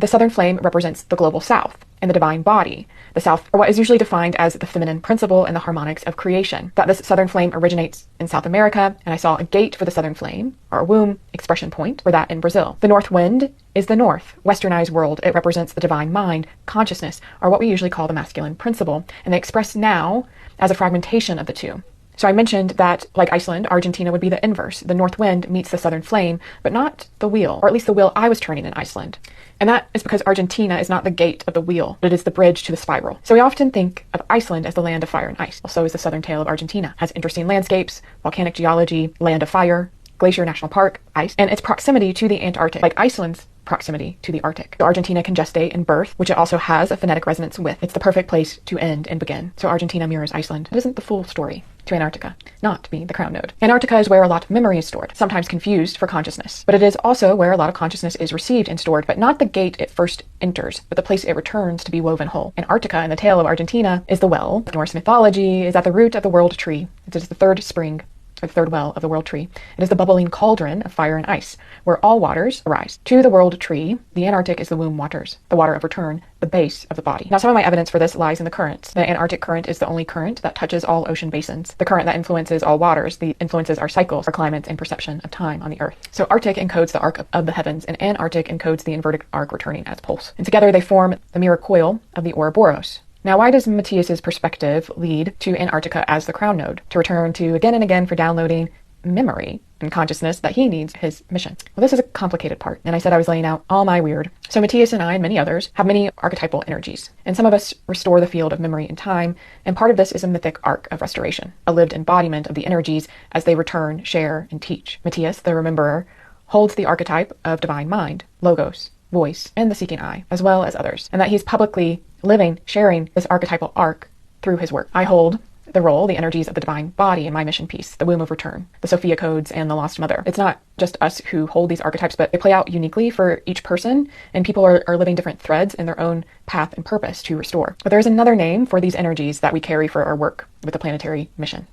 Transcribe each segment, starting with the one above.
The southern flame represents the global south and the divine body. The south, or what is usually defined as the feminine principle and the harmonics of creation. That this southern flame originates in South America, and I saw a gate for the southern flame, or a womb expression point for that in Brazil. The north wind is the north, westernized world. It represents the divine mind, consciousness, or what we usually call the masculine principle, and they express now as a fragmentation of the two. So I mentioned that, like Iceland, Argentina would be the inverse. The north wind meets the southern flame, but not the wheel, or at least the wheel I was turning in Iceland. And that is because Argentina is not the gate of the wheel, but it is the bridge to the spiral. So we often think of Iceland as the land of fire and ice. Well, so is the southern tail of Argentina. It has interesting landscapes, volcanic geology, land of fire, glacier national park, ice, and its proximity to the Antarctic, like Iceland's proximity to the Arctic. So Argentina can gestate and birth, which it also has a phonetic resonance with. It's the perfect place to end and begin. So Argentina mirrors Iceland. It isn't the full story to Antarctica, not to be the crown node. Antarctica is where a lot of memory is stored, sometimes confused for consciousness. But it is also where a lot of consciousness is received and stored, but not the gate it first enters, but the place it returns to be woven whole. Antarctica, and the tail of Argentina, is the well. Norse mythology is at the root of the world tree. It is the third spring, or the third well of the world tree. It is the bubbling cauldron of fire and ice, where all waters arise. To the world tree, the Antarctic is the womb waters, the water of return, the base of the body. Now, some of my evidence for this lies in the currents. The Antarctic current is the only current that touches all ocean basins. The current that influences all waters. The influences our cycles, our climates, and perception of time on the Earth. So Arctic encodes the arc of the heavens, and Antarctic encodes the inverted arc returning as pulse. And together they form the mirror coil of the Ouroboros. Now, why does Matías's perspective lead to Antarctica as the crown node? To return to again and again for downloading memory and consciousness that he needs his mission. Well, this is a complicated part, and I said I was laying out all my weird. So Matías and I and many others have many archetypal energies, and some of us restore the field of memory and time, and part of this is a mythic arc of restoration, a lived embodiment of the energies as they return, share, and teach. Matías, the rememberer, holds the archetype of divine mind, logos, voice, and the seeking eye, as well as others, and that he's publicly living, sharing this archetypal arc through his work. I hold the role, the energies of the divine body in my mission piece, the womb of return, the Sophia codes, and the lost mother. It's not just us who hold these archetypes, but they play out uniquely for each person, and people are living different threads in their own path and purpose to restore. But there's another name for these energies that we carry for our work with the planetary mission,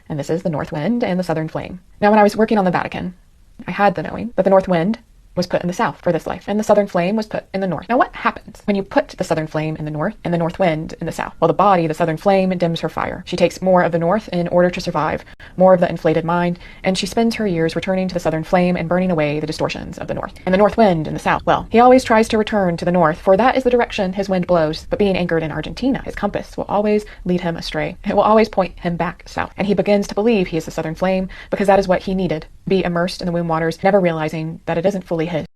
and this is the north wind and the southern flame. Now, when I was working on the Vatican, I had the knowing that the north wind was put in the south for this life, and the southern flame was put in the north. Now, what happens when you put the southern flame in the north and the north wind in the south? Well, the body, the southern flame, dims her fire. She takes more of the north in order to survive, more of the inflated mind, and she spends her years returning to the southern flame and burning away the distortions of the north. And the north wind in the south, well, he always tries to return to the north, for that is the direction his wind blows, but being anchored in Argentina, his compass will always lead him astray. It will always point him back south, and he begins to believe he is the southern flame because that is what he needed, be immersed in the womb waters, never realizing that it isn't fully his.